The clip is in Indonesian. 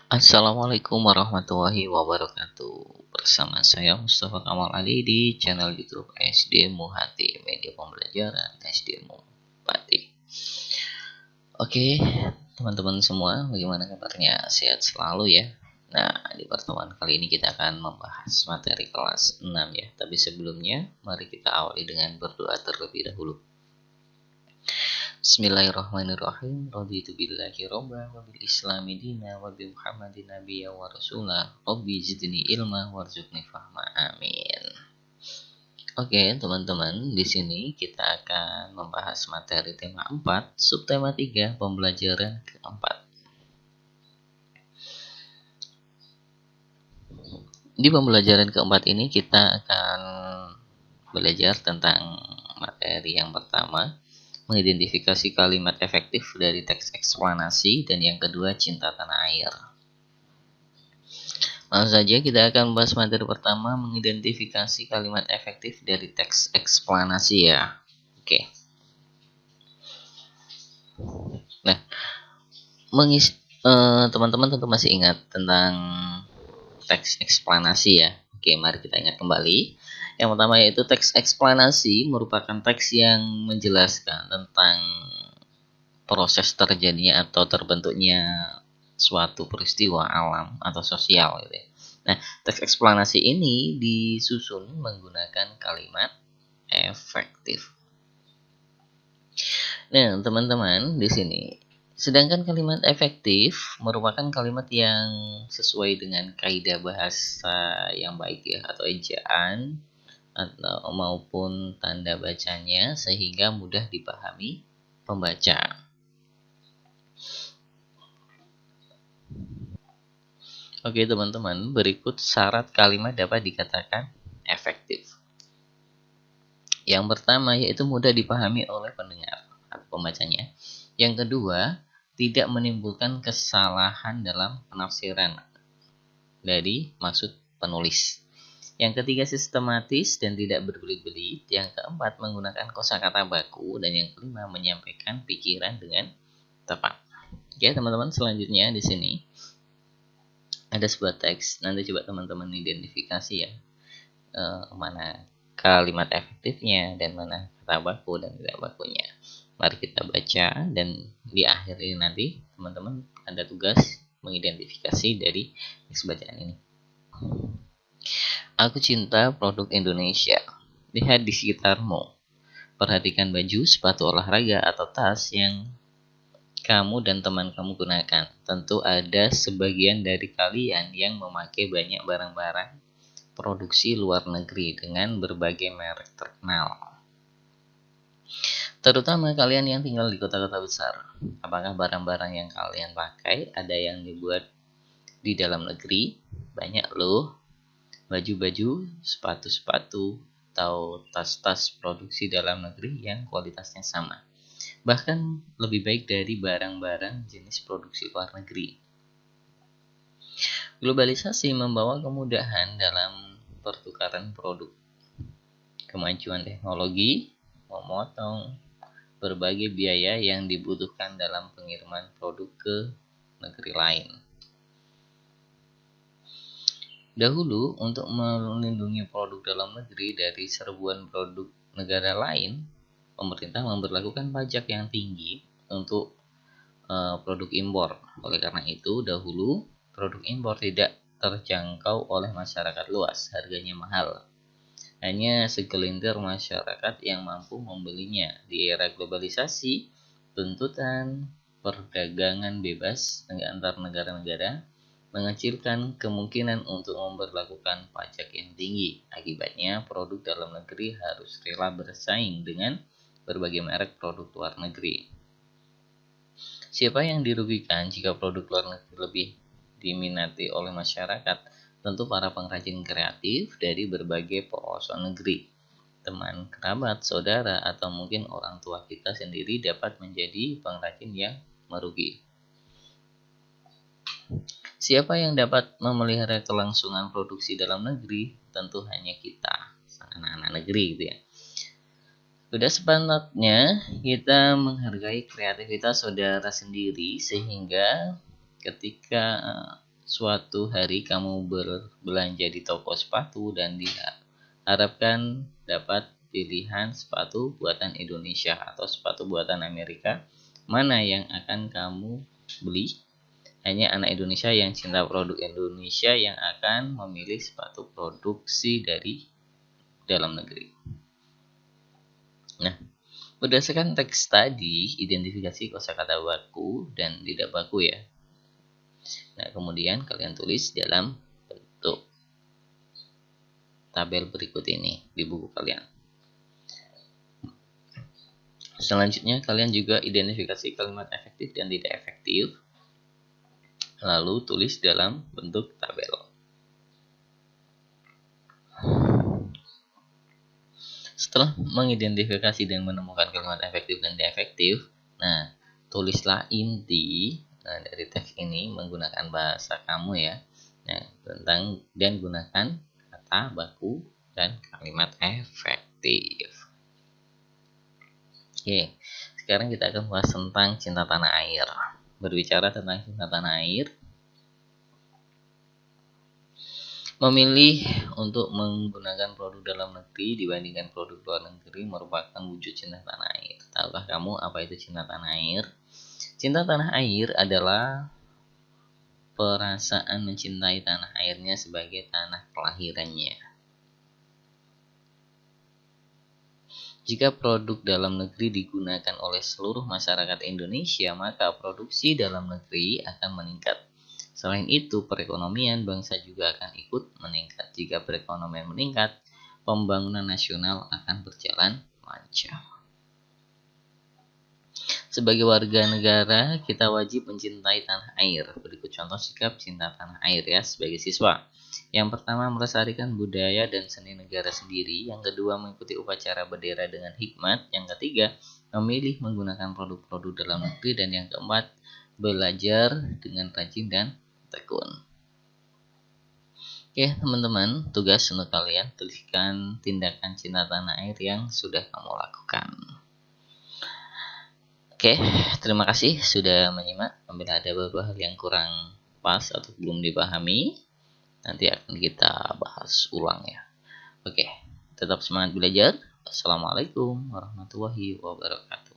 Assalamualaikum warahmatullahi wabarakatuh. Bersama saya Mustafa Kamal Ali di channel YouTube SD Muhati, media pembelajaran SD Muhati. Oke, teman-teman semua, bagaimana kabarnya? Sehat selalu ya. Nah, di pertemuan kali ini kita akan membahas materi kelas 6 ya. Tapi sebelumnya, mari kita awali dengan berdoa terlebih dahulu. Bismillahirrahmanirrahim. Raditu billahi robba wa bil islami dina wa bi Muhammadin nabiyya wa rasulah. Rabbi zidni ilma warzuqni fahma. Amin. Oke, teman-teman, di sini kita akan membahas materi tema 4, subtema 3, pembelajaran keempat. Di pembelajaran keempat ini kita akan belajar tentang materi yang pertama, mengidentifikasi kalimat efektif dari teks eksplanasi, dan yang kedua, cinta tanah air. Langsung saja kita akan membahas materi pertama, mengidentifikasi kalimat efektif dari teks eksplanasi ya. Oke. Nah, teman-teman tentu masih ingat tentang teks eksplanasi ya. Oke, mari kita ingat kembali. Yang pertama yaitu teks eksplanasi merupakan teks yang menjelaskan tentang proses terjadinya atau terbentuknya suatu peristiwa alam atau sosial gitu ya. Nah, teks eksplanasi ini disusun menggunakan kalimat efektif. Nah, teman-teman di sini, sedangkan kalimat efektif merupakan kalimat yang sesuai dengan kaidah bahasa yang baik ya, atau ejaan atau maupun tanda bacanya sehingga mudah dipahami pembaca. Oke teman-teman, berikut syarat kalimat dapat dikatakan efektif. Yang pertama yaitu mudah dipahami oleh pendengar atau pembacanya. Yang kedua, tidak menimbulkan kesalahan dalam penafsiran dari maksud penulis. Yang ketiga, sistematis dan tidak berbelit-belit. Yang keempat, menggunakan kosakata baku. Dan yang kelima, menyampaikan pikiran dengan tepat. Oke teman-teman, selanjutnya di sini ada sebuah teks. Nanti coba teman-teman identifikasi ya, mana kalimat efektifnya dan mana kata baku dan tidak bakunya. Mari kita baca, dan di akhir ini nanti teman-teman ada tugas mengidentifikasi dari teks bacaan ini. Aku cinta produk Indonesia. Lihat di sekitarmu. Perhatikan baju, sepatu olahraga, atau tas yang kamu dan teman kamu gunakan. Tentu ada sebagian dari kalian yang memakai banyak barang-barang produksi luar negeri dengan berbagai merek terkenal. Terutama kalian yang tinggal di kota-kota besar. Apakah barang-barang yang kalian pakai ada yang dibuat di dalam negeri? Banyak loh. Baju-baju, sepatu-sepatu, atau tas-tas produksi dalam negeri yang kualitasnya sama. Bahkan lebih baik dari barang-barang jenis produksi luar negeri. Globalisasi membawa kemudahan dalam pertukaran produk. Kemajuan teknologi memotong berbagai biaya yang dibutuhkan dalam pengiriman produk ke negeri lain. Dahulu, untuk melindungi produk dalam negeri dari serbuan produk negara lain, pemerintah memberlakukan pajak yang tinggi untuk produk impor. Oleh karena itu, dahulu produk impor tidak terjangkau oleh masyarakat luas, harganya mahal. Hanya segelintir masyarakat yang mampu membelinya. Di era globalisasi, tuntutan perdagangan bebas antar negara-negara mengecilkan kemungkinan untuk memberlakukan pajak yang tinggi. Akibatnya, produk dalam negeri harus rela bersaing dengan berbagai merek produk luar negeri. Siapa yang dirugikan jika produk luar negeri lebih diminati oleh masyarakat? Tentu para pengrajin kreatif dari berbagai pelosok negeri. Teman, kerabat, saudara, atau mungkin orang tua kita sendiri dapat menjadi pengrajin yang merugi. Siapa yang dapat memelihara kelangsungan produksi dalam negeri? Tentu hanya kita, anak-anak negeri gitu ya. Sudah sepatutnya kita menghargai kreativitas saudara sendiri, sehingga ketika suatu hari kamu berbelanja di toko sepatu dan diharapkan dapat pilihan sepatu buatan Indonesia atau sepatu buatan Amerika, mana yang akan kamu beli? Hanya anak Indonesia yang cinta produk Indonesia yang akan memilih sepatu produksi dari dalam negeri. Nah, berdasarkan teks tadi, identifikasi kosakata baku dan tidak baku ya. Nah, kemudian kalian tulis dalam bentuk tabel berikut ini di buku kalian. Selanjutnya, kalian juga identifikasi kalimat efektif dan tidak efektif, lalu tulis dalam bentuk tabel. Setelah mengidentifikasi dan menemukan kalimat efektif dan tidak efektif, nah, tulislah inti dari teks ini menggunakan bahasa kamu ya. Nah, tentang dan gunakan kata baku dan kalimat efektif. Oke, sekarang kita akan bahas tentang cinta tanah air. Berbicara tentang cinta tanah air, memilih untuk menggunakan produk dalam negeri dibandingkan produk luar negeri merupakan wujud cinta tanah air. Tahukah kamu apa itu cinta tanah air? Cinta tanah air adalah perasaan mencintai tanah airnya sebagai tanah kelahirannya. Jika produk dalam negeri digunakan oleh seluruh masyarakat Indonesia, maka produksi dalam negeri akan meningkat. Selain itu, perekonomian bangsa juga akan ikut meningkat. Jika perekonomian meningkat, pembangunan nasional akan berjalan lancar. Sebagai warga negara, kita wajib mencintai tanah air. Berikut contoh sikap cinta tanah air ya sebagai siswa. Yang pertama, melestarikan budaya dan seni negara sendiri. Yang kedua, mengikuti upacara bendera dengan hikmat. Yang ketiga, memilih menggunakan produk-produk dalam negeri. Dan yang keempat, belajar dengan rajin dan tekun. Oke teman-teman, tugas untuk kalian tuliskan tindakan cinta tanah air yang sudah kamu lakukan. Oke, terima kasih sudah menyimak. Apabila ada beberapa hal yang kurang pas atau belum dipahami, nanti akan kita bahas ulang ya. Oke, tetap semangat belajar. Assalamualaikum warahmatullahi wabarakatuh.